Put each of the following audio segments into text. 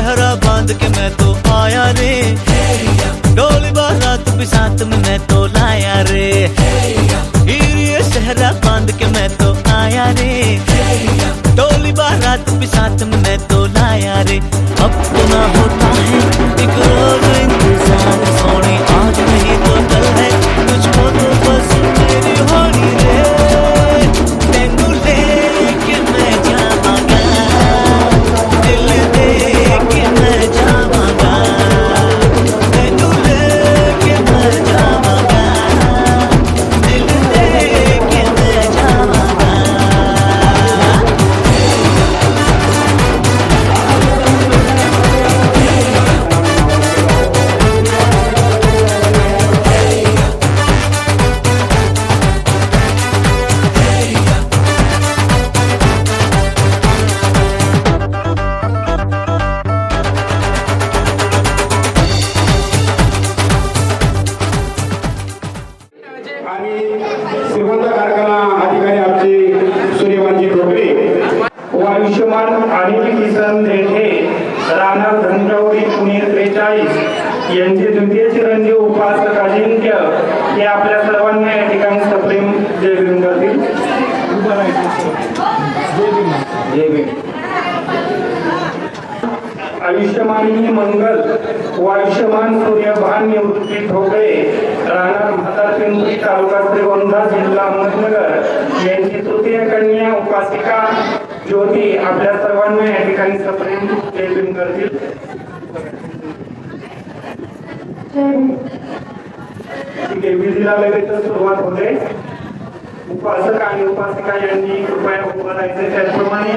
सेहरा बांध के मैं तो आया रे, डोली बारात भी साथ में मैं तो लाया रे। ये सेहरा बांध के मैं तो आया रे, डोली बारात भी साथ में मैं तो लाया रे। अब तो ना होता है एक रोज इंतजार सोनी, आज नहीं तो कल है, तुझको तो बस मेरी होनी रे। तेनू लेके मैं जावांगा, दिल दे के मैं जावांगा, तेनू लेके मैं जावांगा, दिल दे के मैं जावांगा। आणि श्रीमंत कारखाना अधिकारी आमचे सूर्यवंशी ढोकळे व आयुष्यमान अनिल किसन देठे राहणार धनगवडी पुणे 43 यांचे द्वितीय चिरंजीव उपासक अजिंक्य हे आपल्या सर्वांना या ठिकाणी सप्रेम जय भीम करतील। जय भीम। आयुष्यमानी मंगल व आयुष्यमान सूर्यभान निवृत्ती ठोकळे राहणार म्हातारपिंपरी तालुका श्रीगोंदा जिल्हा अहमदनगर यांची तृतीय कन्या उपासिका ज्योती आपल्या सर्वांना या ठिकाणी सप्रेम जय भीम करतील। ठीक आहे, विधीला लगेच सुरुवात होते। उपासक आणि उपासिका यांनी कृपया उभं राहायचे, त्याचप्रमाणे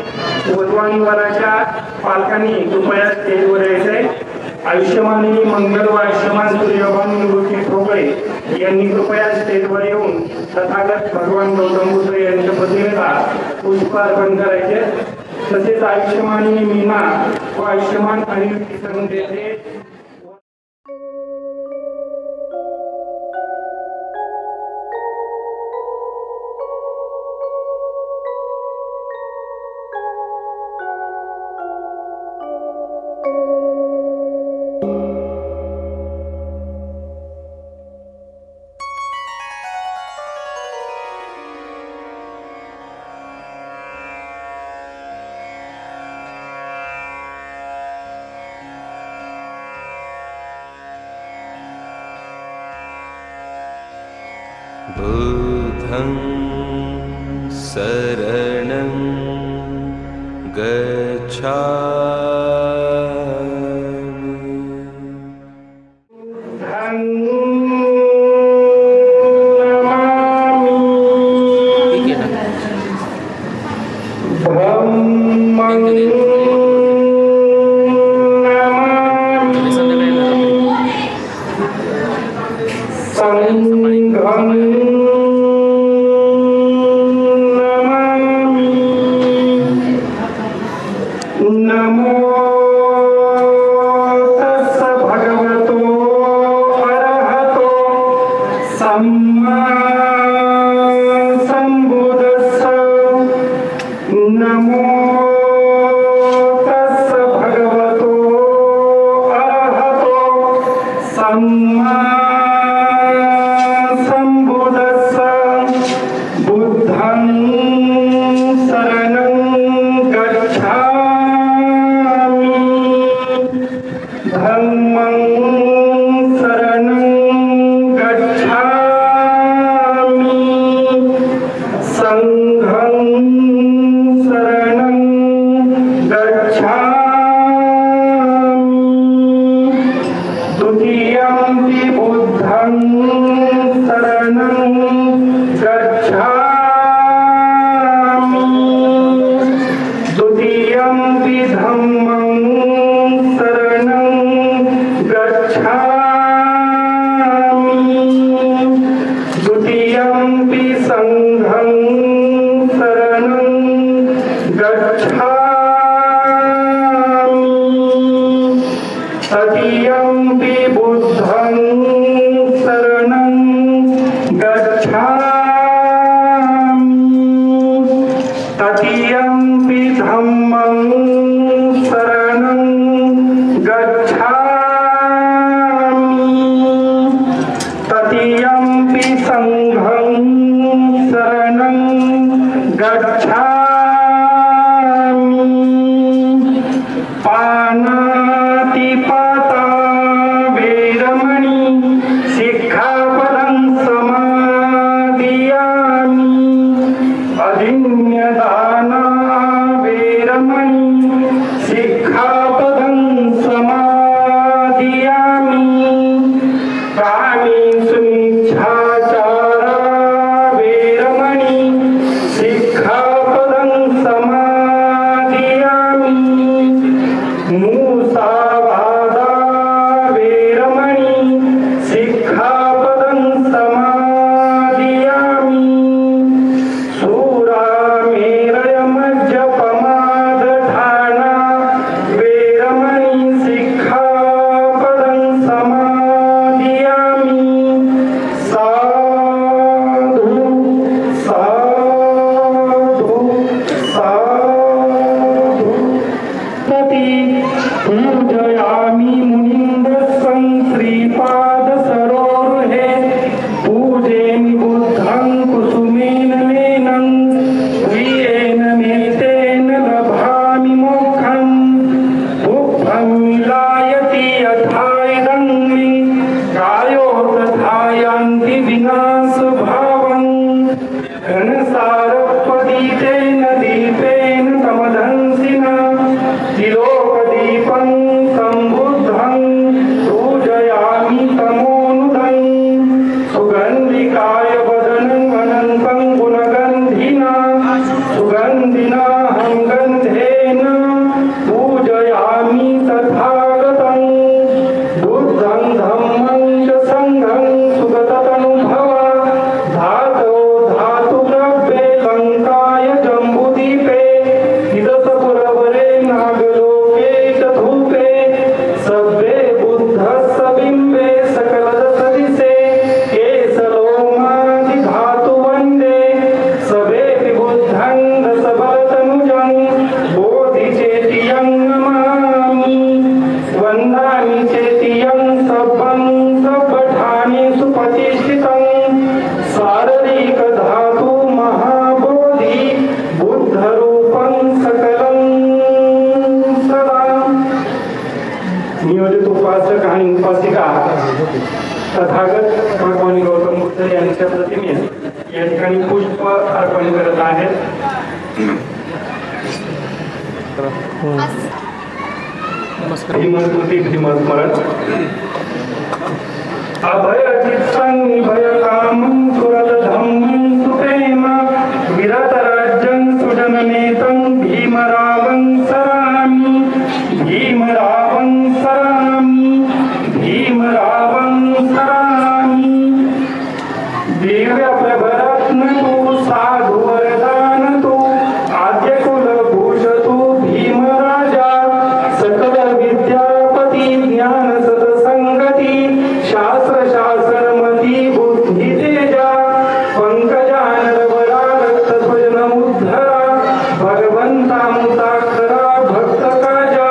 वधू आणि वराच्या पालकांनी कृपया स्टेजवर यायचे। आयुष्यमानी मंगल व आयुष्यमान सूर्यभान निवृत्ती ठोकळे यांनी कृपया स्टेजवर येऊन तथागत भगवान गौतम बुद्ध यांच्या प्रतिमेला पुष्प अर्पण करायचे। तसेच आयुष्यमानी मीना व आयुष्यमान अनिल किसन देठे बुद्धं शरणं गच्छामि। तृतीयंपि धम्मं शरणं वेरमणि सिक्खापदं समादियामि कामेषु मिच्छाचारा वेरमणि सिक्खापदं समादियामि मुसावादा वेरमणि सिक्खापदं समादियामि सूरामेरयमज्जपमादठाना वेरमणि सिक्खापदं समादियामि साधु साधु साधु पूजयामि मुनीन्द्रस्वं श्रीपाद सरोरुहे पूजेमि बुद्धं कुसुमेन मेनं प्रियेण मेतेन लभामि मोक्षं बुद्धं मिलायति यथाइदं मे कायो तथा यान्ति विनाशभावं घनसारपदीतेन दीपेन कमलंसिना तिलोकदीपं सम्बुद्धं पूजयामि तमोनुदं सुगन्धिकाय वदनं अनन्तं गुणगन्धिना सुगन्धिनाहं गन्धेन पूजयामि तथागतं बुद्धं धम्मं च सङ्घं सुगततनुभवा धातौ धातुद्रव्ये लङ्काय जम्बुदीपे निदसपुरवरे नागलोके च धूपे सव्ये बुद्धस्य बिम्बे सकलदसदिशे केशलोमादिधातु वन्दे सवेऽपि बुद्धं दशबलतनुजं बोधिचेतियं नमामि वन्दामि चेतियं सब्बं सब्बठानेषु प्रतिष्ठितं शारीरिकधातु महाबोधि बुद्धरूपं सकलं सदा नियोजित उपासक आणि उपासिका तथागत भगवान गौतम बुद्ध यांच्या प्रतिमे या ठिकाणी पुष्प अर्पण करत आहेत. भीमस्तुती भीमस्मरण अभयचित्तं भयकामं सुरतधम्मं सुप्रेम विरतराज्यं सुजननेतं भीमरावं सरामि भीमरावं सरामि भीमरावं सरामि दिव्य प्रभरत्न तु साधु वरदान तु आद्यकुलभूषतु भीमराजा सकल विद्यापती ज्ञान सतसंगती शास्त्र शासनमती बुद्धी तेजा पंकजानरवरा रक्तध्वजनमुद्धरा भगवंता मुताखरा भक्त काजा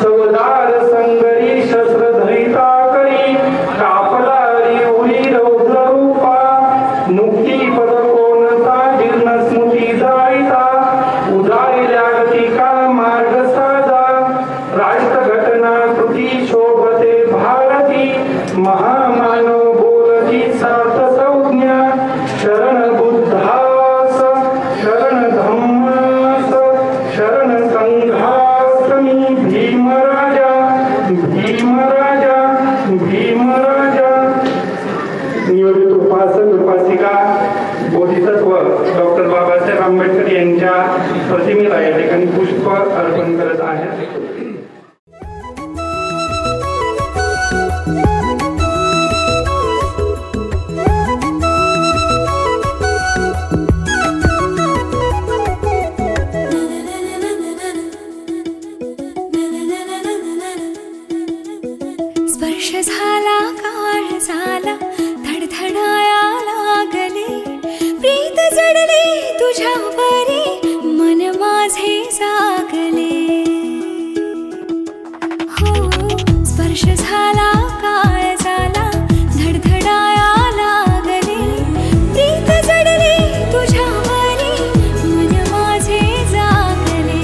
चवदार संगरी शस्त्रधरिता करी कापलारी उरी रौद्र रूपा मुक्ती पदकोनता जीर्ण स्मृती जायता उदारिल्या गतिका मार्ग साजा राष्ट्र घटना कृती शोभते भारती महामानव बोलती सार्थ संज्ञा शरण बुद्धास शरण धम्मास शरण संघासमी भीमराजा भीमराजा भीमराजा. नियोजित उपासक उपासिका बोधिसत्व डॉक्टर बाबासाहेब आंबेडकर यांच्या प्रतिमेला या ठिकाणी पुष्प अर्पण करत आहेत. स्पर्श झाला काळ झाला धडधडाया लागले प्रीत जडले तुझ्यावरी मन माझे जागले हो स्पर्श झाला काळ झाला धडधडाया लागले प्रीत जडले तुझ्यावरी मन माझे जागले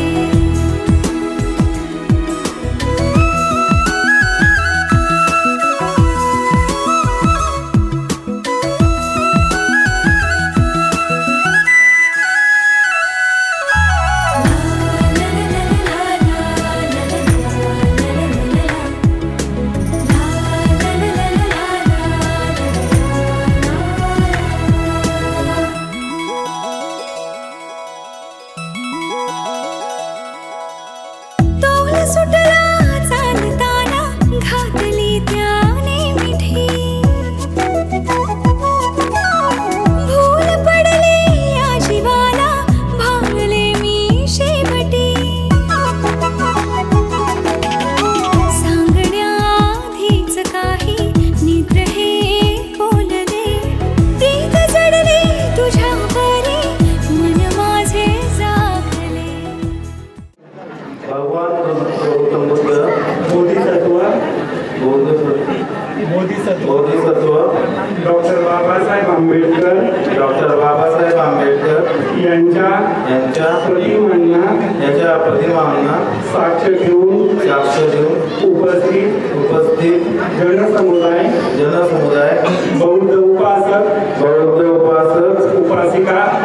भगवान गौतम बुद्ध बोधिसत्व बोधिसत्व डॉक्टर बाबासाहेब आंबेडकर यांच्या प्रतिमांना साक्ष घेऊन उपस्थित जनसमुदाय बौद्ध उपासक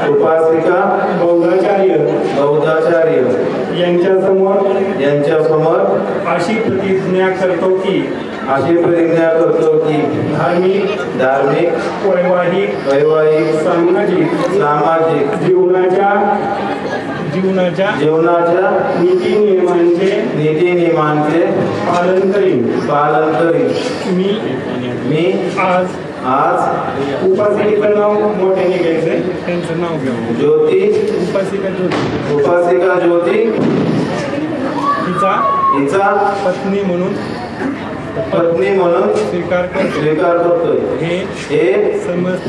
उपासिका बौद्धाचार्य यांच्यासमोर अशी प्रतिज्ञा करतो की धार्मिक वैवाहिक सामाजिक जीवनाच्या नीती नियमांचे पालन करीन मी आज उपासिकेचं नाव मोठ्याने घ्यायचंय त्यांचं नाव घेऊ उपासिका ज्योती हिचा पत्नी म्हणून स्वीकार करतोय हे समस्त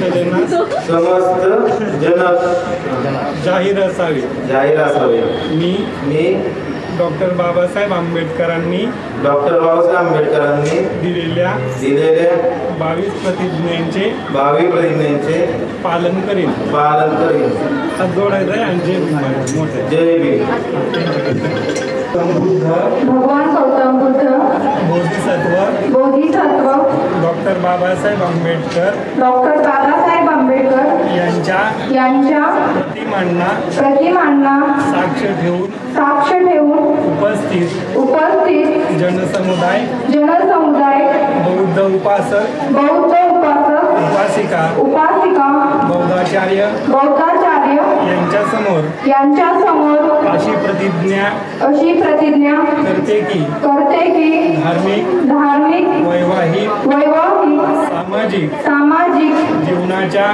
जनात जाहीर असावे मी डॉक्टर बाबासाहेब आंबेडकरांनी दिलेल्या 22 प्रतिज्ञांचे पालन करीन हात जोडायचा आहे आणि जय भीम. भगवान गौतम बुद्ध बोधिसत्व डॉक्टर बाबासाहेब आंबेडकर यांच्या प्रतिमांना साक्ष ठेवून उपस्थित जनसमुदाय बौद्ध उपासक उपासिका बौद्धाचार्य यांच्यासमोर अशी प्रतिज्ञा करते की धार्मिक वैवाहिक सामाजिक जीवनाच्या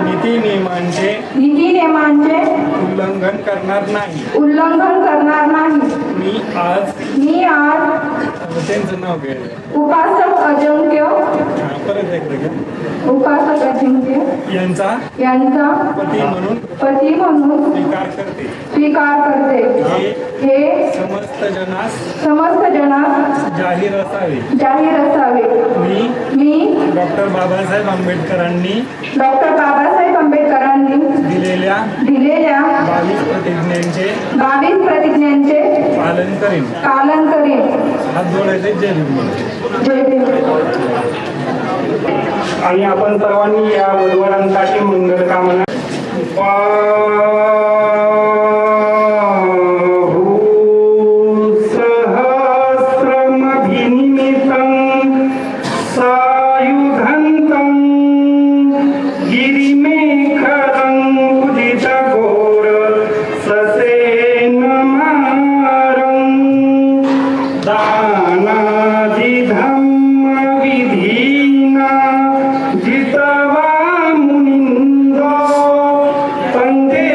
नीती नियमांचे उल्लंघन करणार नाही मी आज त्यांचं नाव घ्यायचं उपासक अजिंक्य यांचा पती म्हणून स्वीकार करते हे समस्त जनास जाहीर असावे मी डॉक्टर बाबासाहेब आंबेडकरांनी दिलेल्या 22 प्रतिज्ञांचे पालन करीन हात जोडायचे जय भीम. आणि आपण सर्वांनी या वधूवरांसाठी मंगल कामना जितवा मुनिंदो पंजे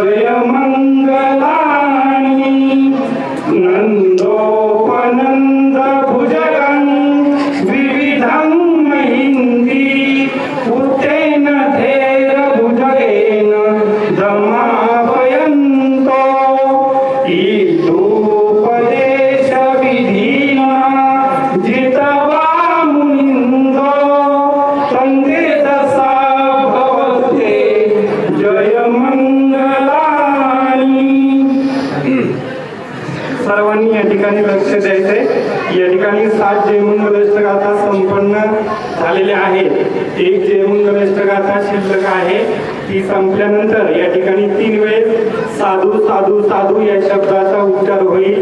जय मंगलानि नंदोपनंद भुजगं विविधं महिंदी उत्तेन धेर भुजगेन दमापयन्तो ईदुपदेश विधिना जितवा मुनिन्दो तन्ते दशा भवते जय मंगलानि. सर्वांनी या ठिकाणी लक्ष द्यायचंय. या ठिकाणी 7 जयमंगलाष्टक गाथा संपन्न झालेल्या आहेत. एक जयमंगलाष्टक गाथा शिल्लक आहे. ती संपल्यानंतर या ठिकाणी 3 वेळेस साधू साधू साधू या शब्दाचा उच्चार होईल.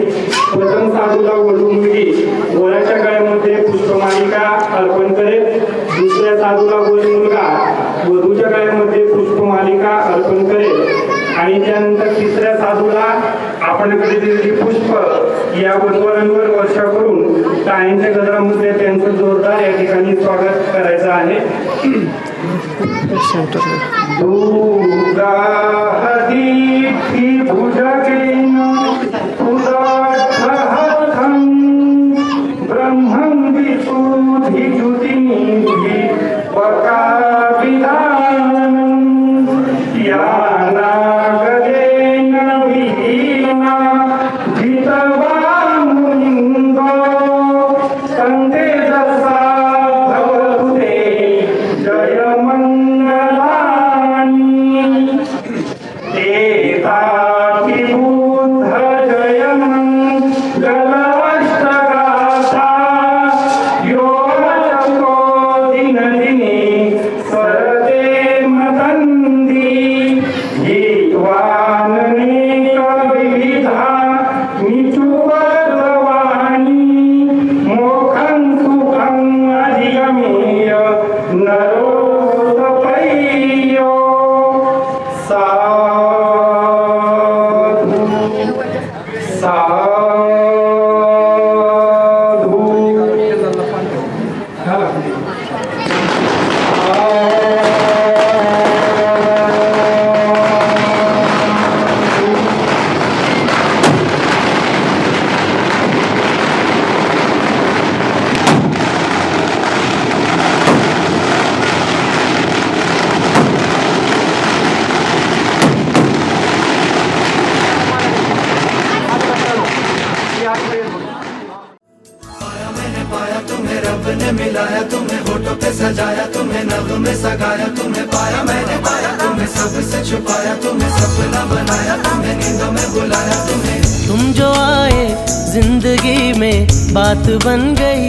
प्रथम साधूला वधू मुलगी वराच्या गळ्यामध्ये पुष्पमालिका अर्पण करेल. दुसऱ्या साधूला वर मुलगा वधूच्या गळ्यामध्ये पुष्पमालिका अर्पण करेल. आणि त्यानंतर तिसऱ्या साधूला आपल्याकडे दिलेली पुष्प या वधूवरांवर वर्षा करून टाळ्यांच्या गजरामध्ये त्यांचं जोरदार या ठिकाणी स्वागत करायचं आहे. दुर्गाहदीप्ती भुजगेन उदात्तहस्तं ब्रह्मं विशुद्धिज्योतिनिधि वकाविधानं या नागदेन विहीना जितवा मुनिन्दो तन्ते दशा भवतुते जय मंगलानि. एताति बुद्ध जय मंगलाष्टगाथा यो चको दिन दिने सरते मतन्दी जीवाननेक विविधा निचुवद्वाणी मोखं सुखं अधिगमेय नरो तपय्यो. साधु साधु पाया तुम्हें रब ने मिलाया, तुम्हें होठों पे सजाया, तुम्हें नभ में सगाया, तुम्हें पाया मैंने पाया, तुम्हें सबसे छुपाया, तुम्हें सपना बनाया, तुम्हें नींदों में बुलाया, तुम्हें तुम जो आए जिंदगी में बात बन गई.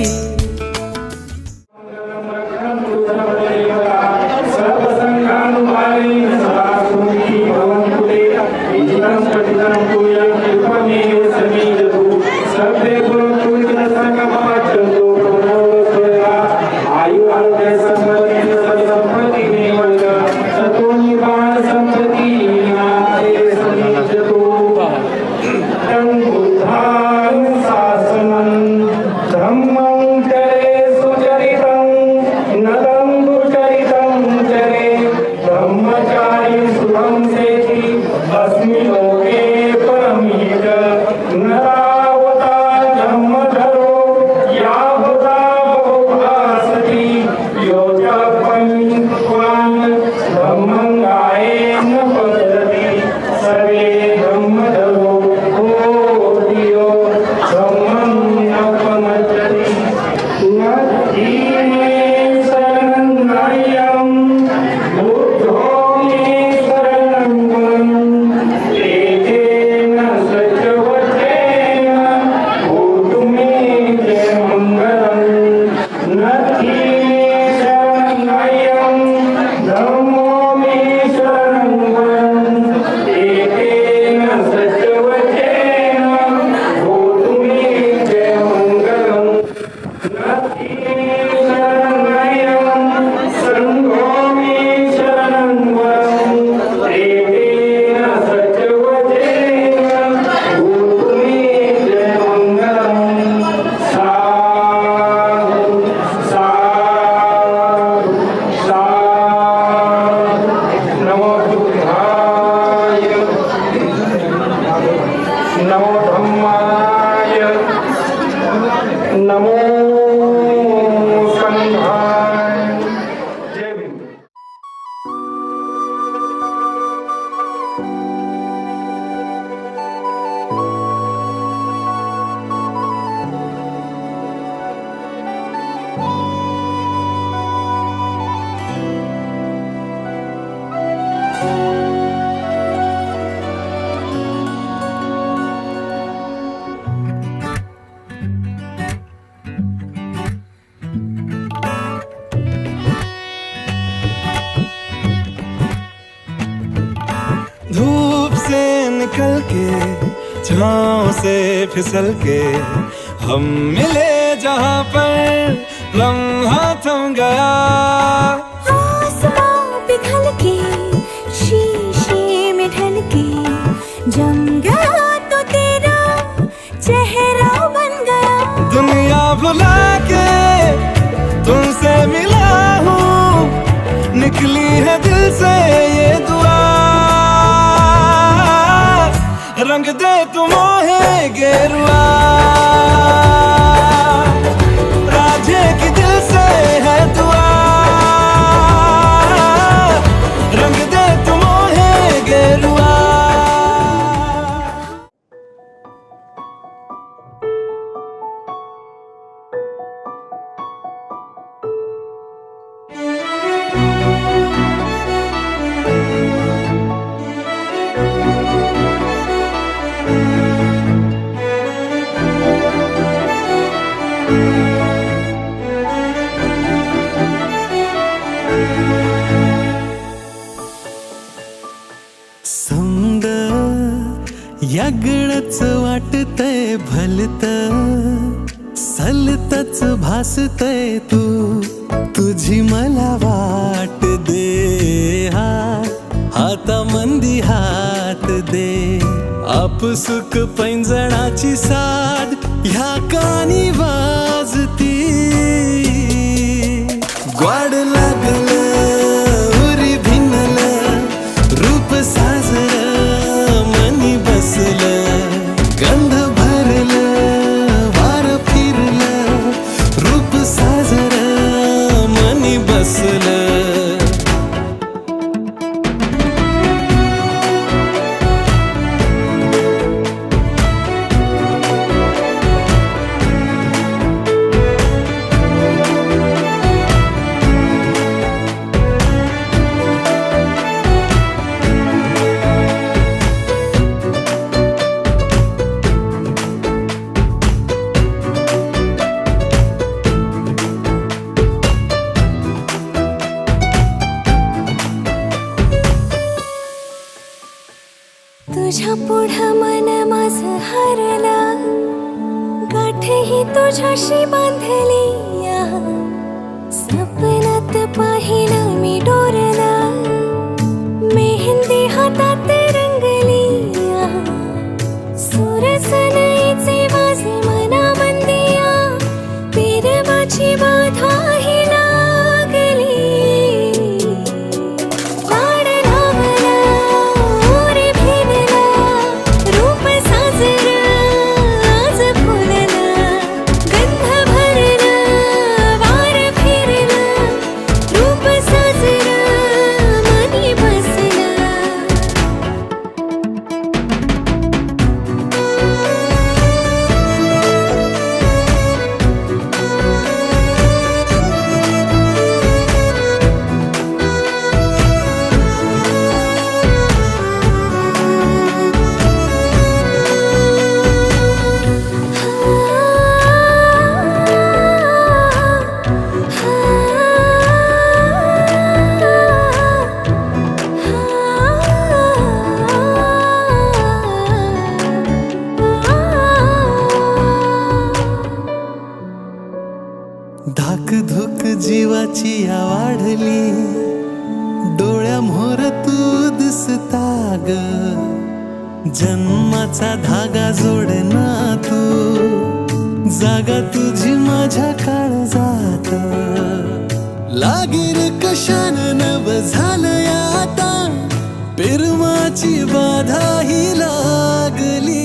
से निकल के छाँव से फिसल के हम मिले जहाँ पर लम्हा थम गया। आसमां पिघल के शीशे में ढल के जम गया तो तेरा चेहरा बन गया। दुनिया भुला के तुमसे मिला हूँ, निकली है दिल से ये दुआ। रंग दे तुम मोहे गेरुआ, राधे की दिल से है दुआ। रंग दे तुम मोहे गेरुआ। समद यागळच वाटतय भलत, सलतच भासतय तू, तुझी मला वाट दे। हाता मंदी हात दे, आपसुक पैंजणाची साद ह्या कानी वाजती। ग्वाड लागल उरी भिनल, रूप साजर मनी बसल, गंध भरल वार फिरल, रूप साजर मनी बसल। तुझ्या पुढं मन माझं हरलं, गाठही तुझ्याशी बांधली या, सपनात पाहिलं मी डोरला, मेहंदी हातात रंगली या, सुरसनईचे वाजे मनामंदिया, पेरवाची बाधा ही लागली। वाड लावला उरी भिनला, रूप साजर आज फुलला, गंध भरला वार फिरला, रूप साजर मनी बसला। धाकधूक जीवाची या वाढली, डोळ्यामोर तू दिसता ग, जन्माचा धागा जोडना तू, जागा तुझी माझ्या काळजात। लागीर कशान नव झालं आता, पिरमाची बाधा ही लागली।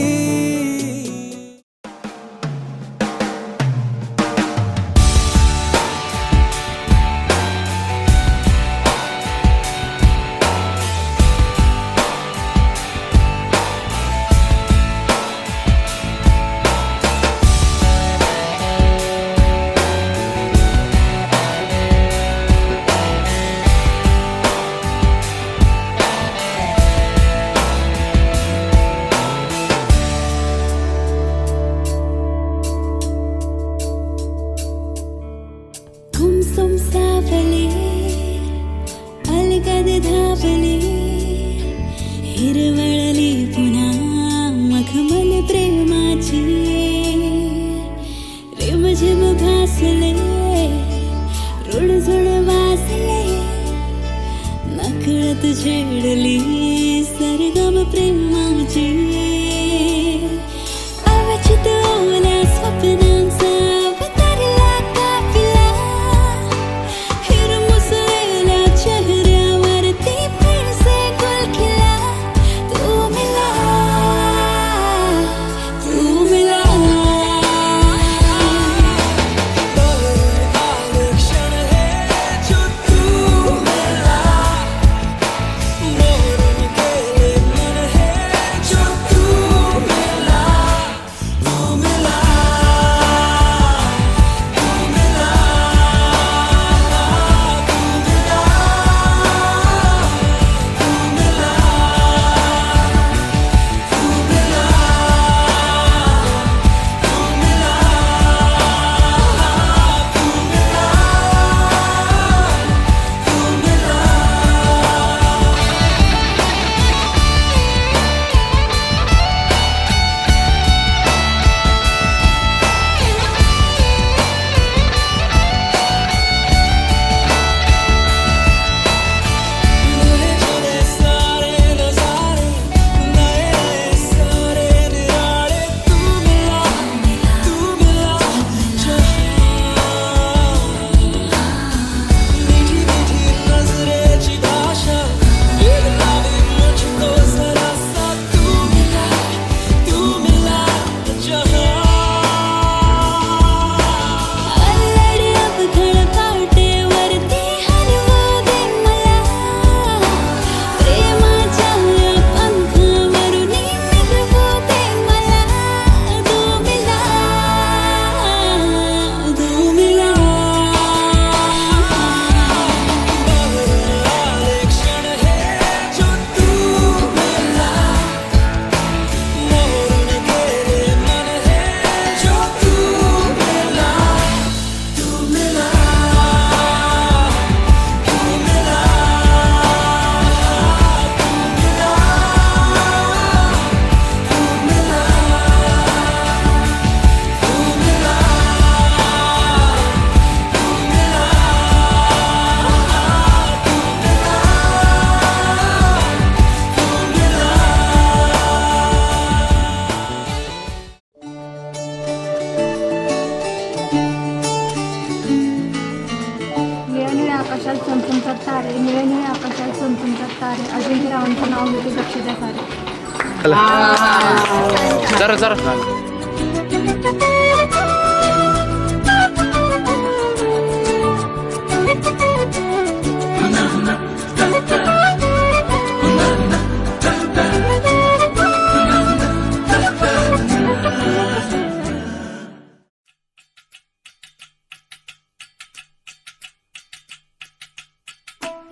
अजिंक्यरावांचं नाव घेते दक्षता सारे.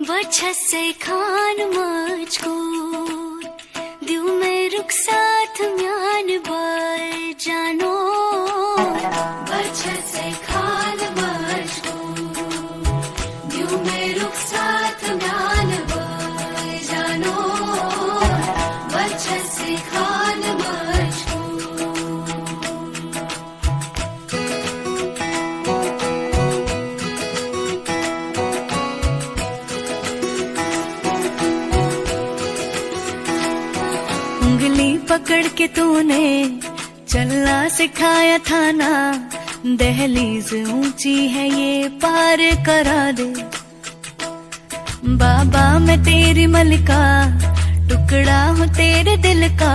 वजह से खान मुझको दिल में रुख साथ म्यान बार जानो वजह से खान मुझको दिल में रुख साथ म्यान बार जानो वजह से खान मुझको उंगली पकड़ के तूने चलना सिखाया था ना दहलीज ऊंची है ये पार करा दे बाबा मैं तेरी मलिका टुकड़ा हूँ तेरे दिल का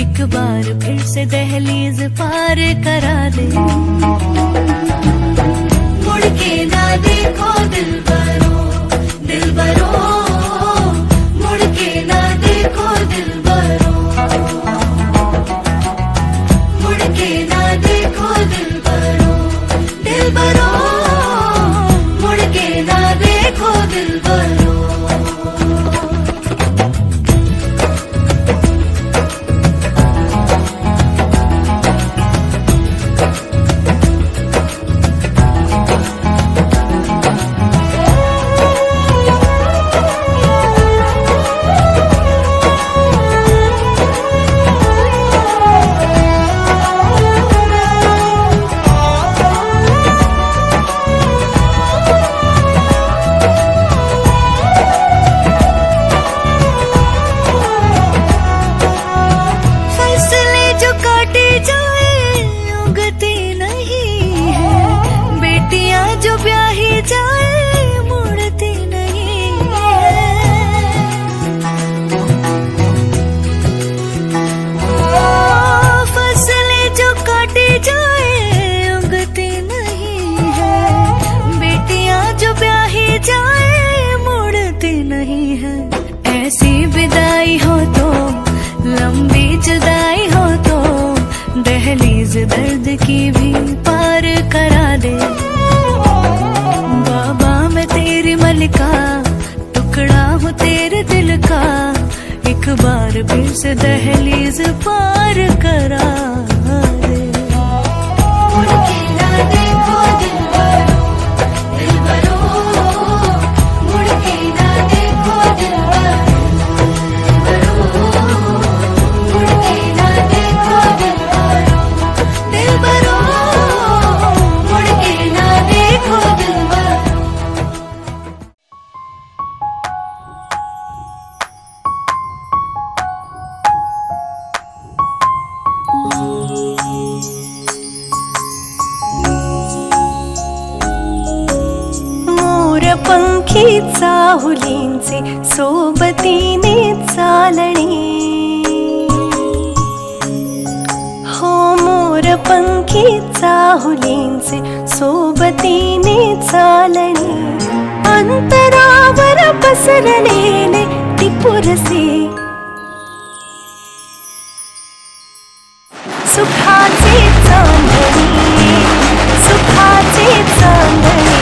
एक बार फिर से दहलीज पार करा दे मुड़ के ना देखो दिल बरो मुड़ के ना देखो दिल बरो मुड़ के ना देखो दिल बरो मुड़ के ना देखो दिल बरो दर्द की भी पार करा दे बाबा मैं तेरी मलिका टुकड़ा हूँ तेरे दिल का एक बार फिर से दहलीज पार करा दे मुड़ के ना देखो दिल बरो मुड़ के ना देखो दिल बरो मुड़ के ना देखो दिल मुड़ के ना देखो दिल मोरपंखी चाहुलींचे सोबतीने चालणे मोरपंखी चाहुलींचे सोबतीने चालणे अंतरावर पसरलेले ती पुरसे सुखाचे चांदणे सुखाचे चांदणे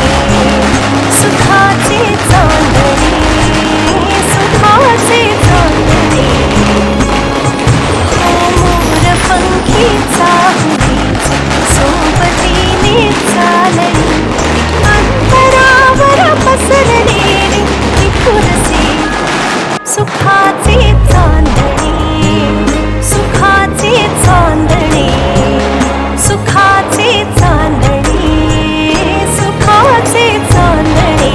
सुखाचे चांदणे सुखाचे चांदणे मोरपंखी चाहुलींचे सोबतीने चालणे अंतरावर पसरलेले ती पुरसे सुखाचे चांदणे सुखाचे चांदणे सुखाचे चांदणे सुखाचे चांदणे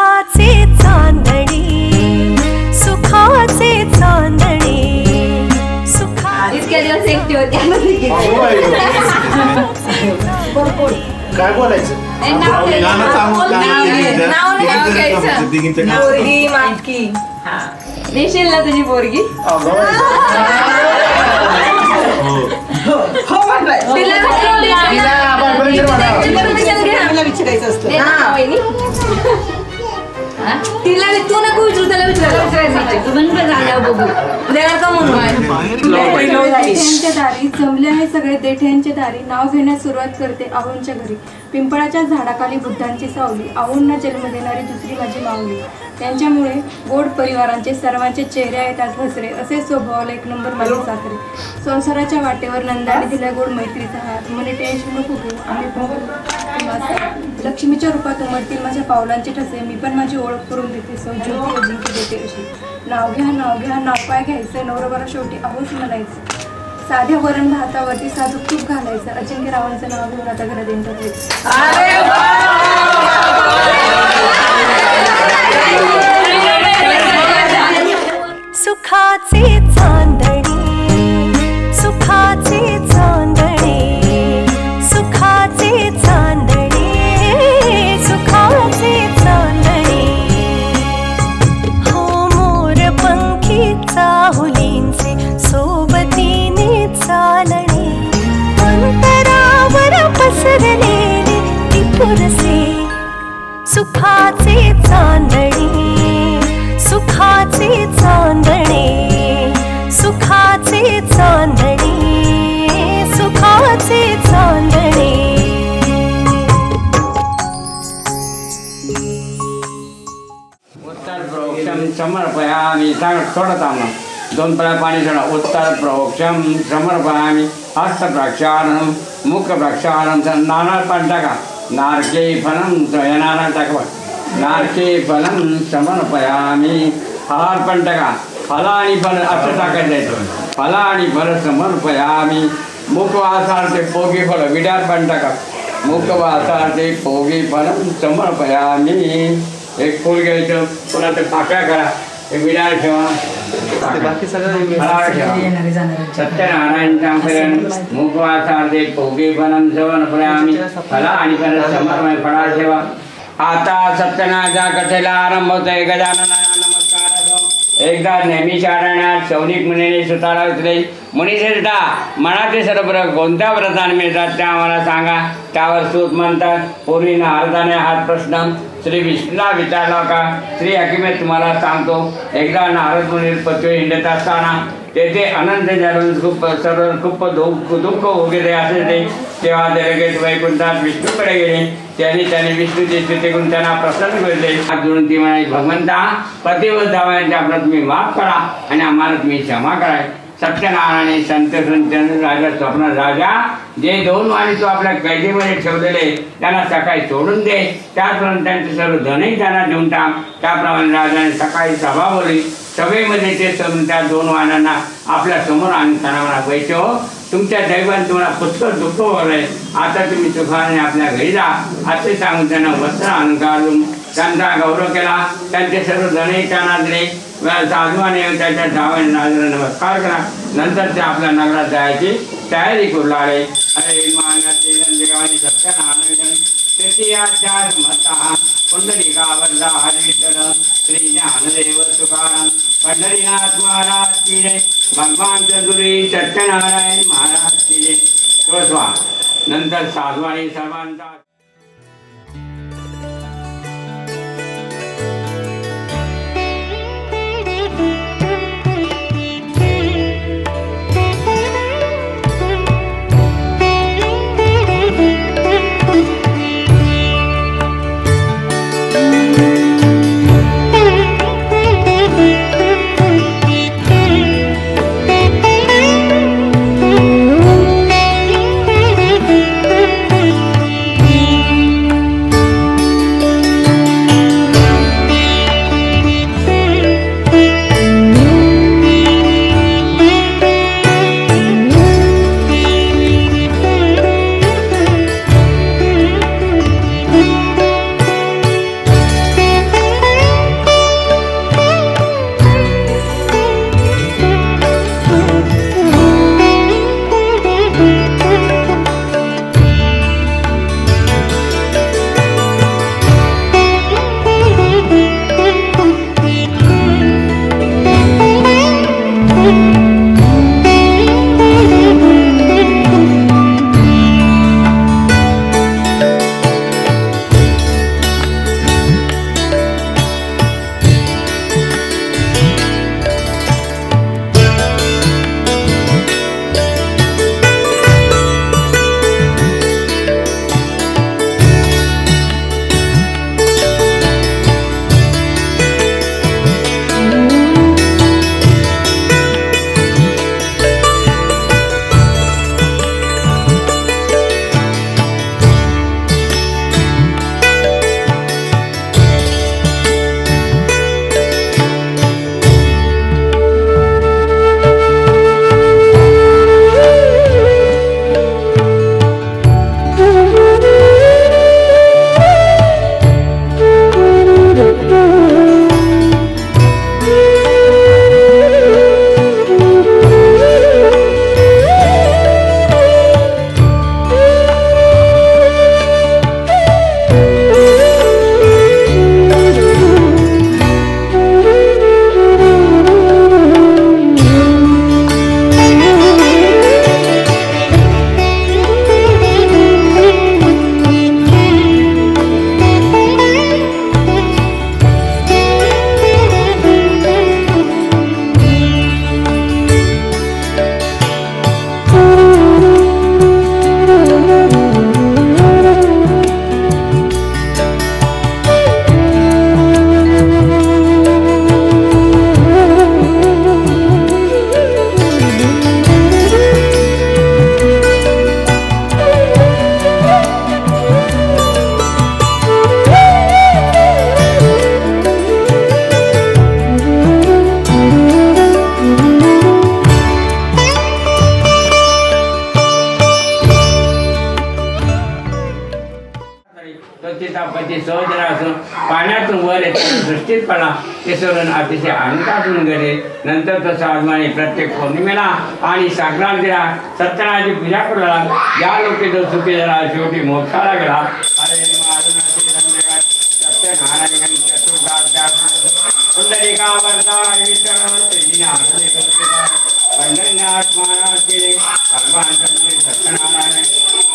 सुखाचे चांदणे सुखाचे चांदणे इतक्या दिवस एकटी होती काय बोलायचं पोरगी माटकी देशील ना तुझी पोरगी विचारायचं असतं तिला तू नको विचारू त्याला विचारायचं बघू देणार का म्हणून देठ्यांच्या दारी जमले आहे सगळे देठ्यांच्या दारी नाव घेण्यास सुरुवात करते आऊंच्या घरी पिंपळाच्या झाडाखाली बुद्धांची सावली आऊंना जन्म देणारी दुसरी माझी माऊली त्यांच्यामुळे गोड परिवारांचे सर्वांचे चेहरे आहेत आज हसरे असे स्वभावाला एक नंबर माझे सासरे संसाराच्या वाटेवर नंदाने दिल्या गोड मैत्रीचा हात मने टेन्शन नको घेऊ आम्ही पण लक्ष्मीच्या रूपात उमटतील माझ्या पावलांचे ठसे मी पण माझी ओळख करून देते सौजन्य अजिंक्य देते अशी नाव घ्या नाव काय घ्यायचं नवरबारा शेवटी आहोच म्हणायचं साध्या वरण भातावरती साधूक तूप घालायचं अजिंक्य रावांचं नाव घेऊन आता घरात सुखाचे चांदणे सुखाचे चांदणे सुखाचे चांदणे सुखाचे चांदणे हो मोर पंखी चाहुलींचे सोबतीने चालणे अंतरावर पसरलेले टिपुरसे सुखाचे चांदणे सुखाचे चांदणे सुखाचे चांदणे सुखाचे चांदणे उत्तर प्रोक्षम समर्पयामी सांग थोडं थांबा दोन पळ्या पाणी सोडा उत्तर प्रोक्षम समर्पयामी हस्त प्रक्षालनम मुख प्रक्षालनम नारळ पण टाका नारके फलम नारळ टाका नारके फलम समर्पयामी हार पण टाका फला आणि फल असं टाकायचं फला आणि फल समर्पयामी मुखवासार्थे पोगी फल विडार पण टाका मुखवासार्थे पोगी फलम समर्पयामी एक फूल घ्यायचं पुन्हा ते पाकळ्या करा ते विडार ठेवा बाकी सगळं फळावर ठेवा सत्यनारायण मुखवासार्थे पोगी फलम समर्पयामी फला आणि फल समर्पय फळावर ठेवा आता सत्यनारायणच्या कथेला आरंभ होतोय गजाननाला नमस्कार असो एकदा नेहमी चारण्यात शौनिक मुनीने सुताला उचले मुनिश्रेष्ठा मनाचे सर्व कोणत्या व्रताने मिळतात त्या आम्हाला सांगा त्यावर सूत म्हणतात पूर्वी नारदाने हाच प्रश्न श्री विष्णूला विचारला का श्री हकीमेत तुम्हाला सांगतो एकदा नारद मुनी पृथ्वी हिंडत असताना तेथे अनंत जन खूप दुःख वगैरे असे तेव्हा ते लगेच वैकुंठात विष्णूकडे गेले त्यांनी विष्णूची स्तुती करून त्यांना प्रसन्न केले म्हणून ती म्हणाली भगवंता पतिव्रत धावयांच्या आपला तुम्ही माफ करा आणि आम्हाला तुम्ही क्षमा कराय सत्यनारायण संत राजा स्वप्न राजा जे दोन वाणी तू आपल्या कैदेमध्ये ठेवलेले त्यांना सकाळी सोडून दे त्याचप्रमाणे त्यांचे सर्व धनही त्यांना देऊन टाक त्याप्रमाणे राजाने सकाळी सभा बोलली सभेमध्ये ते सोडून त्या दोन वाणांना आपल्या समोर आणि त्यांना पैसे हो तुमच्या दैवाने तुम्हाला पुष्कळ दुःख होलंय आता तुम्ही सुखाने आपल्या घरी जा असे सांगून त्यांना वस्त्र आणून त्यांचा गौरव केला त्यांचे सर्व धनही त्यांना दिले साधवाने त्याच्या धावाने राजाला नमस्कार करा नंतर ते आपल्या नगरात जायची तयारी करू लागले अरे मान्य सत्यनारायण तृतीयाध्याय महत्ता पुंडलिकावरदा हरिविठ्ठल श्री ज्ञानदेव तुकाराम पंढरीनाथ महाराज की जय भगवान चतुरी सत्यनारायण महाराज की जय तो नंतर साधवानी सर्वांचा वर येताना दृष्टीत पडला ते सोडून अतिशय आनंदातून गेले. नंतर तसा आजमाने प्रत्येक पौर्णिमेला आणि संक्रांतीला सत्यनारायणाची पूजा करू लागला. या लोके तो सुखी झाला, शेवटी मोक्षाला गेला. अरे सत्यनारायण चतुर्था पुंडलिका वरदाय विठ्ठल पंढरीनाथ महाराज केले भगवान सत्यनारायण.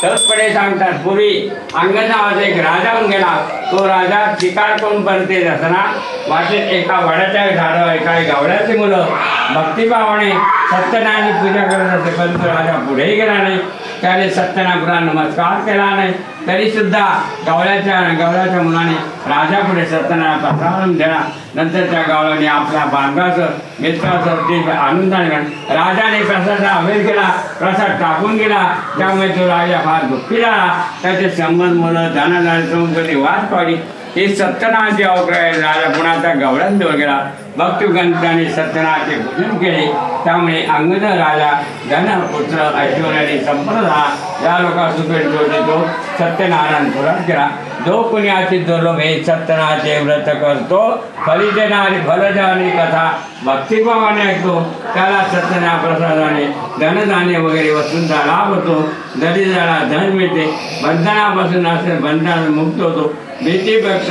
सहजपणे सांगतात, पूर्वी अंगद नावाचा एक राजा होऊन गेला. तो राजा शिकार करून परत येत असताना वाटेत एका वडाच्या झाडावर काही गवळ्याची मुलं भक्तिभावाने सत्यनारायणाची पूजा करत असते. परंतु राजा पुढेही गेला नाही. त्याने सत्यनारायणाला नमस्कार केला नाही. तरी सुद्धा गवळ्याच्या मुलाने राजापुढे सत्यनारायणाचा प्रसाद दिला. नंतर त्या गवळ्याने आपल्या बांधवाचं मित्राचं ते आनंदाने राजाने प्रसादाचा अभेद केला. प्रसाद टाकून गेला. त्यामुळे तो राजा फार दुःखी झाला. त्याचे संबंध मुलं धनाधान कधी वाद पाडली. हे सत्यनारायणाचे अवकाळ राजा पुन्हा त्या गवळ्यांजवळ गेला. भक्तगंताने सत्यनारायणाचे पूजन केले. त्यामुळे अंगद राजा धन पुत्र ऐश्वर्याने संपन्न झाला. या लोकांना सुखेत जोडतो सत्यनारायण पुराण केला. जो कोणी अति दुर्लभ हे सत्यनारायणाचे व्रत करतो, फली देणारी फलदानी कथा भक्तिभावाने ऐकतो, त्याला सत्यनारायण प्रसादाने धनधान्य वगैरे वस्तूंचा लाभ होतो. दरिद्राला धन मिळते. बंधनापासून असेल बंधनात मुक्त होतो. भीतीग्रस्त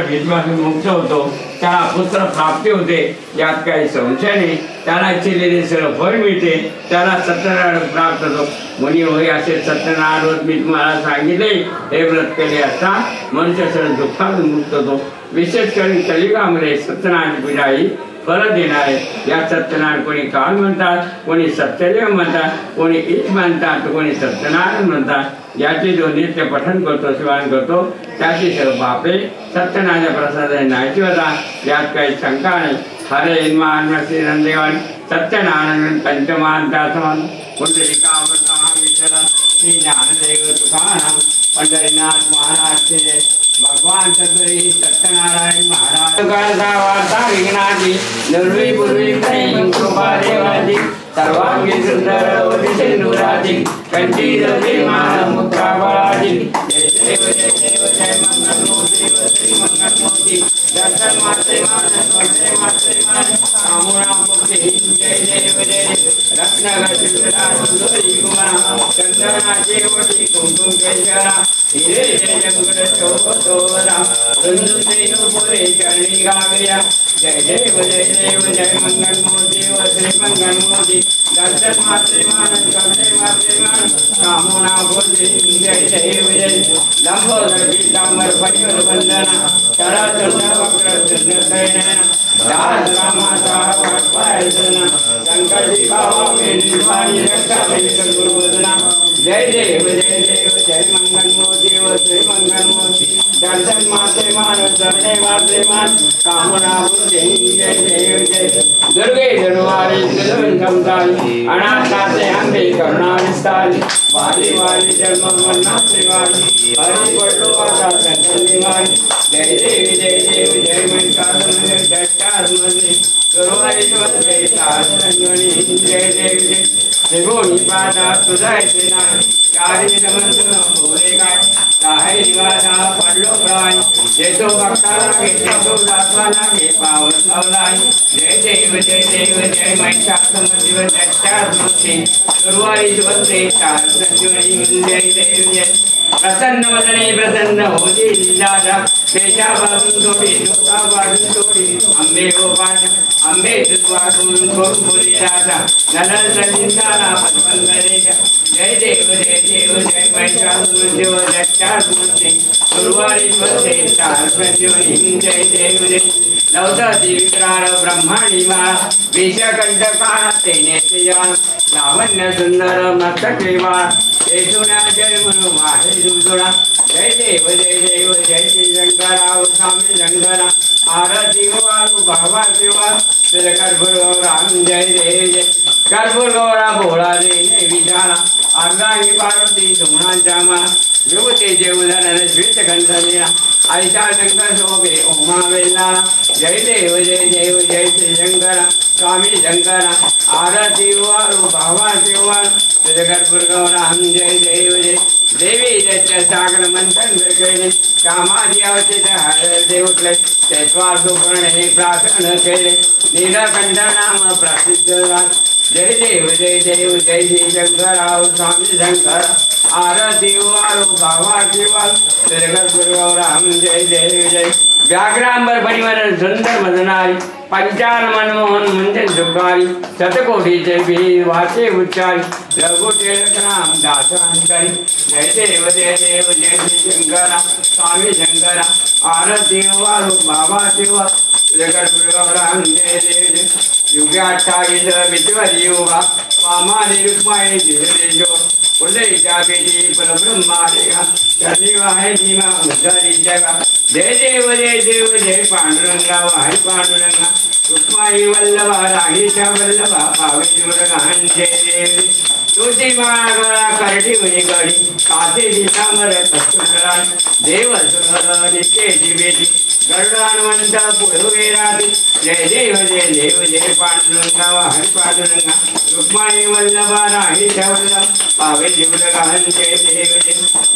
भीतीपासून मुक्त होतो. त्याला पुत्र प्राप्ती होते. यात काही संशय नाही. त्याला इच्छिलेले सर्व फळ मिळते. त्याला सत्यनारायण प्राप्त होतो. मुनी होय असे सत्यनारायण व्रत मी तुम्हाला सांगितले. हे व्रत केले असता मनुष्य सर्व दुःखातून मुक्त होतो. विशेष करून कलियुगामध्ये सत्यनारायण पूजा ही फल देणारे. या सत्यनारायण कोणी काल म्हणतात, कोणी सत्यदेव म्हणतात, कोणी ईश म्हणतात, कोणी सत्यनारायण म्हणतात. याचे जो नित्य पठण करतो, सेवन करतो, त्याची सर्व पापे सत्यनारायण प्रसादाने नाहीची होता. यात काही शंका नाही. हरे मान श्री नंदेवान सत्यनारायण पंचमांता समान पुंडलिका विठ्ठल श्री ज्ञानदेव तुकाराम पंढरीनाथ महाराज के भगवान सद्गुरु सत्यनारायण महाराज वार्ता विघ्नाची निर्वी पूर्वी कृपा देवाची सर्वांगी सुंदर सिंधुराजी कंची मान मुक्ता बळाजी. जय देव जय देव जय मंगलमूर्ती श्री मंगलमूर्ती दर्शन माते मान स्वर्णे माते मान कामुणा मुक्ती जय देव जय रत्नगर्भिता सुंदरी कुमारा चंदनाचे वटी कुंकुम केशरा हिरे जय जंगल चौरा रुंदुदेनु पुरे चरणी गागया. जय देव जय मंगलमूर्ती श्री मंगलमूर्ती दर्शन माते मान स्वर्णे माते मान कामुणा मुक्ती जय देव जय लंबोदर पीतांबर फणिवर वंदना चराचर वक्र चंद्रशयना दास रामाचा वाटपायजना शंकरजी बाबा मे निर्वाणी रक्षा वेंकट गुरुवदना. जय देव जय मंगलमूर्ती श्री मंगलमूर्ती दर्शन माते मान चरणे माते मान कामना बुद्धि जय देव जय. दुर्गे दुर्वारी दुर्गंधारी अनाथाते अंबे करुणा विस्तारी वाली वाली जन्म मरणाचे वाली हरि पटो आता संतनिवारी. जय देव जय मंत्रालय जय चारमणी गुरुवारीश्वर जय चारमणी जय देव जय. त्रिभुवनी पादा तुझायचे नाही चारी समजून भोले काय काही दिवासा पडलो प्राय जेतो भक्ताला घे जेतो दासाला घे पावन लावलाय. जय देव जय महिषासुरमर्दिनी जय चारमूर्ती गुरुवारीश्वर जय चारमणी जय देव जय. प्रसन्न वदने प्रसन्न होती दादा देशापासून थोडी लोकापासून थोडी आंबे गोपाळ आंबे दुर्वासून भोरी राजा नलन सलिंदाला पद्मंगरेशा. जय देव जय महिषासुरमर्दिनी जय चारमूर्ती गुरुवारीश्वर जय चारमणी जय देव जय. लवदती विक्राळ ब्रह्मांडी माळा विषकंठकाळा तेनेचे जाळ लावण्य सुंदर मस्तके बाळ येशुना जय म्हणून आहे दुर्दुळा. जय देव जय श्री शंकरा स्वामी शंकरा आरती वाळू भावा शिवा तुझ कर्पूर राम जय देव जय कर्पूर गौरा भोळा देने विचारा अर्धांगी पार्वती सुमनांच्या माळा विभूती जेवधर श्वेत कंठनीला आयशा शंकर शोभे उमा वेल्लाळा जय देव जय देव जय श्री शंकरा स्वामी शंकरा आरती वाळू भावा शिवाळ गर्भुर्गौराम जय देव जय देवी दत्त सागर मंथन केले कामादी अवचित हर देवले तेत्वा सुपर्ण हे प्रार्थना केले नीलकंठ नाम प्रसिद्ध जय देव जय देव जय श्री शंकराव स्वामी शंकर आरती वाळू भावा शिवाळ गर्भुर्गौराम जय देव जय व्याघ्रांबर फणीवर सुंदर मदनारी पंचार मनमोहन म्हणजे सुखारी शतकोटीचे भी वाचे उच्चारी रघु टिळक राम दासांतरी जय देव जय देव जय श्री शंकरा स्वामी शंकरा आरती वाळू बाबा शिवा गर्भुर्गौराम जय देव जय युगे 28 विश्वर युगा पामारी रुक्माई धीरेजो उदयच्या बेटी परब्रह्मा देगा शनिवाहे भीमा उद्धरी जगा जय देव जय देव जय पांडुरंगा वाहि पांडुरंगा रुक्माई वल्लभा राहीच्या वल्लभा पावे जुरगान जय देव तुझी माळा करडी मुनी गडी कासे दिशामर तत्सुंदरा देव सुर नित्येची बेटी गरुडान्वंत पुढे राहते जय देव जय पांडुरंगा वाहि पांडुरंगा रुक्माई वल्लभा राहीच्या वल्लभा पावे जुरगान जय देव जय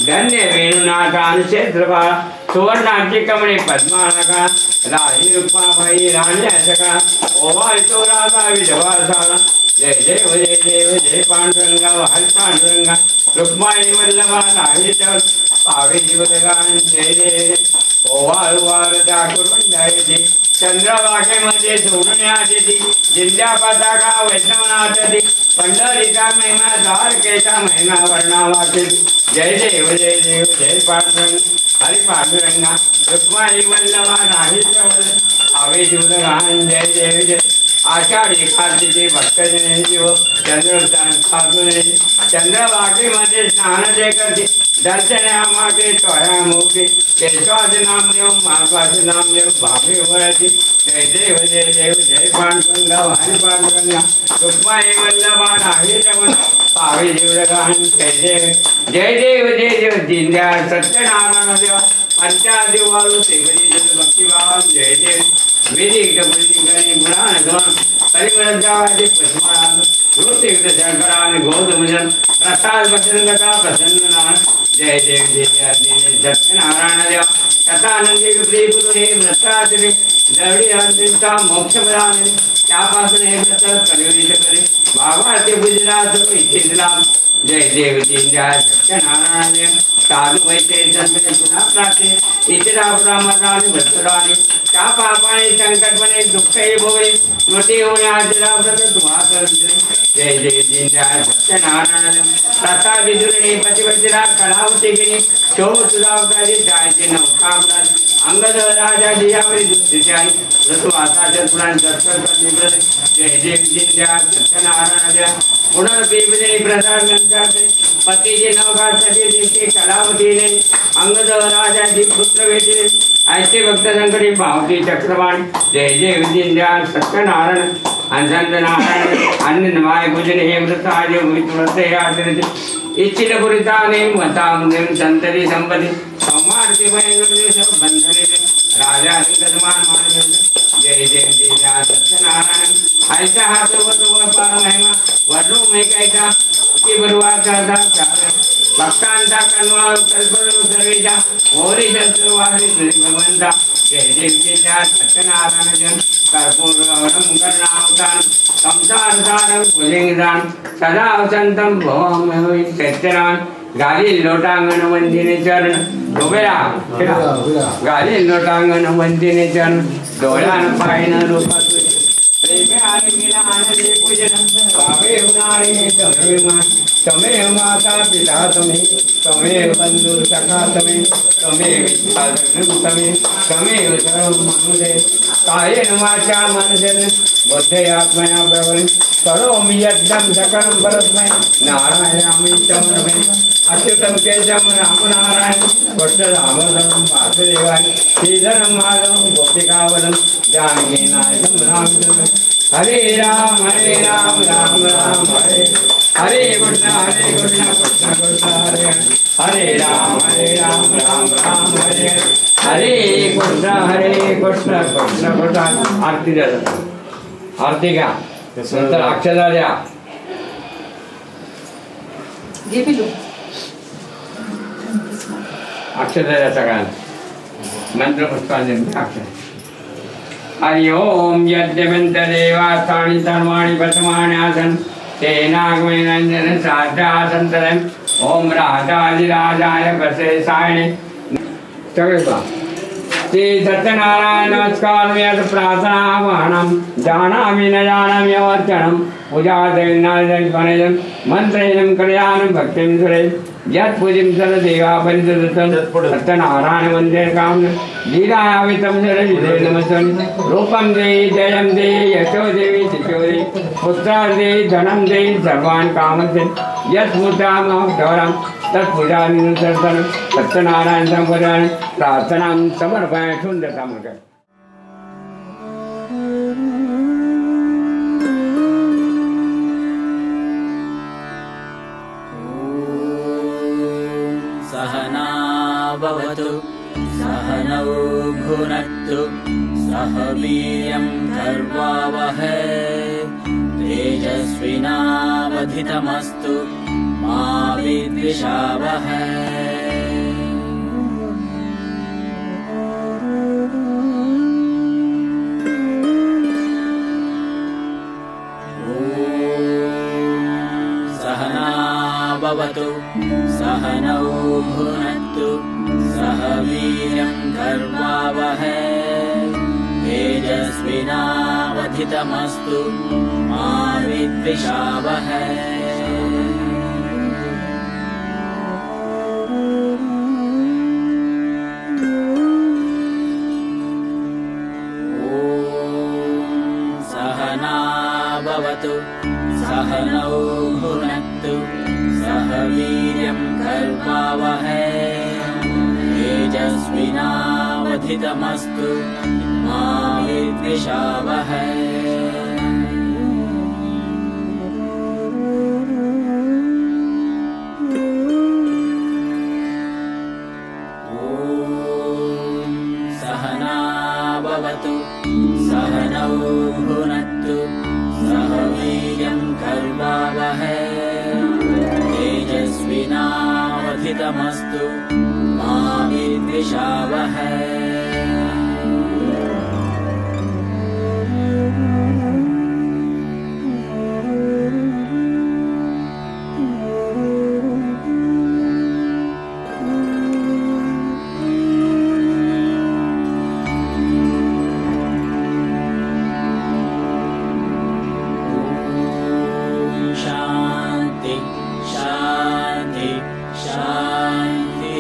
धन्य वेणुनाथान क्षेत्रपाळ सुवर्णाची कमळे पद्मानका राही रुक्माबाई राण्या सका ओवाळतो राजा विधवा झाला जय देव जय पांडुरंगा वाहि पांडुरंगा रुक्माई वल्लभा राहीच्या पावे जुरगान जय देव ओवाळू वारदा करून जायची चंद्रवाखेमध्ये सोडण्याची जिल्ह्या पताका वैष्णवनाथी पंढरीचा महिमा द्वारकेचा महिमा वर्णावाची जय देव जय पांडुरंग हरि पांडुरंगा रुक्माई वल्लभा राहीच्या पावे जुरगान जय देव जय आषाढी कार्तिके भक्तजने जीव चंद्रवाटेमध्ये स्नान जे करते दर्शनामागे तोया मोगे केशवाचे नाम देव मार्गाचे नाम देव भावे वळती जय देव जय पांडुरंगा हरि पांडुरंगा रुक्माई वल्लभा राहीच्या पावे जुरगान जय देव दिंद्या सत्यनारायण देवा पंचादिवाळू सेवरी भक्तिभाव जय देव वेदिक गणी पुराण गण परिमळ जावाचे पद्मनाभ भूतिक शंकरान गौतमजन प्रसाद वचन कथा प्रसन्न नाथ जय देव सत्यनारायण देवा कथानंदी प्रिय गुरु हे व्रताचरे दरडी अंतिमता मोक्ष प्रदान त्यापासून हे व्रत कलियुगीत करे भावाचे गुजरात इच्छित लाभ जय देव सत्यनारायण देव साधू वैसे संतने पुन्हा प्रार्थने इतरा ब्राह्मणाने भक्तराने त्या पापाने संकटपणे दुःखही भोगले मृत्यू होण्याचा व्रत तुम्हा जय सत्यनारायण प्रसाद विदुरणे पतिवचिरा कलावती गिरी शोभ सुधावतारी जायचे नौका अंगद राजा जियावरी दुस्थिती आहे ऋतू आताच्या पुराण दर्शन करणे जय सत्यनारायण पुनर्पीबने प्रसाद नंतर पतीची नौका सती देते कलावतीने अंगद राजाची पुत्र भेटले ऐसे भक्त संकटी भावती चक्रवाणी जय सत्यनारायण संत नारायण अन्य नमाय पूजन हे व्रत आर्य व्रत आचरते इच्छित पुरिताने मतां संतरी संपत्ती संवारते बंधने राजा मान जय सत्यनारायण ऐसा हाथ पार महिमा वर्णो में कैसा की बरुवाचा भक्तांचा कन्वा कल्पना सर्वेचा मोरी शत्रुवारी भगवंता जय सत्यनारायण कर्पूरवरम कर्णावतान संसार सारं भुजंगदान सदा वसंतम भवम चैत्यनान गाली लोटांगण वंदिने चरण डोबेला गाली लोटांगण वंदिने चरण डोळ्यान पायन रूपात प्रेमे आणि विना आनंदे पूजन भावे होणारे तमेव माता पिता तमेव बंधु सखा तमेव तमेव सर्व मानुषे कायेन वाचा मनसेन बुद्धयात्मया प्रबल करोमि यज्ञं सकलं परस्मै नारायणामि समर्पयामि अच्युतं केशवं राम नारायण कृष्णरामचन्द्रं वासुदेवाय श्रीधरं माधवं गोपिकावनं जानकीनायकं रामचन्द्रं हरे राम राम राम हरे कृष्ण कृष्ण कृष्ण हरे हरे राम राम राम हरे कृष्ण कृष्ण कृष्ण आरती द्या आरती घ्या नंतर अक्षता द्या अक्षता द्या सगळ्यांना मंत्र पुष्पांजली अक्षर हरि ओम यद्यवंत देवास्थानि सर्वाणि प्रथमानि आसन् तेनागमेनंजन साध्यासन् तदं ओम राजाधिराजाय प्रसेसाय सगळे बा श्री सत्यनारायण नमस्कार यद प्रार्थनावाहनं जानामि न जानामि अवर्चनं पूजादयनादयं मंत्रेण कल्याणं भक्तिं सुरे यत् पूजिं सर्वदेवा परिसदतं सत्यनारायण वन्दे काम लीलायावितं जलविधे नमस्तं रूपं देहि जयं देहि यशो देवी शिशो देहि पुत्रं देहि धनं देहि सर्वान् कामस्य यत् मूर्तामहं तत्पूजानिरन्तरं सत्यनारायण संपूजनं प्रार्थनां समर्पयामि सुन्दरतामृतं सहना भवतु सहनौ भुनक्तु सह वीर्यं कर्वावहै तेजस्विनावधितमस्तु मा विद्विषावहै सहना भवतु सहनौ भुनक्तु सह वीर्यं कर्वावहै तेजस्विनावधितमस्तु मा विद्विषावहै सहना भवतु सहनौ भुनक्तु सह वीर्यं कर्वावहै तेजस्विनावधितमस्तु मा विद्विषावहै सहना भवतु सहनौ भुनक्तु सह वीर्यं कर्वावहै तेजस्विनावधितमस्तु मा विद्विषावहै शांति शांति शांति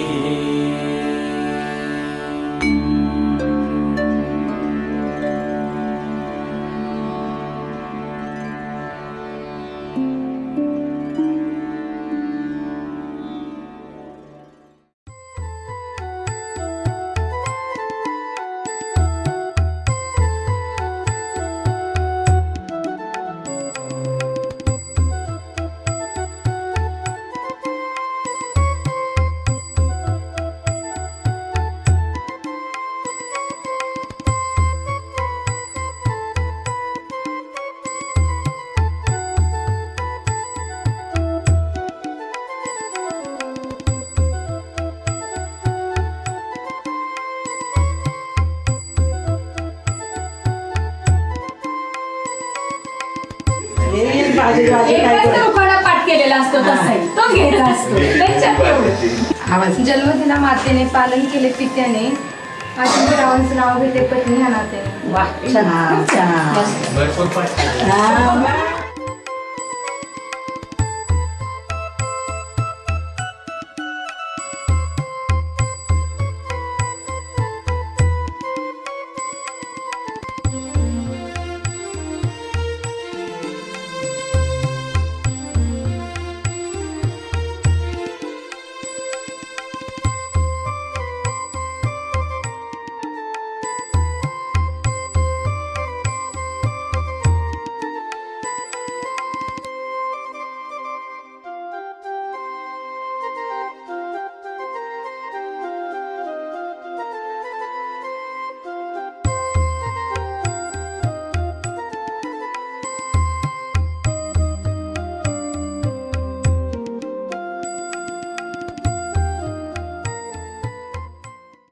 एकच उखाणा पाठ केलेला असतो तसा तो घ्यायचा असतो त्यांच्या जन्मदिना मातेने पालन केले पित्याने आजीरावांचं नाव घेते पत्नी हा नाते वाह छान छान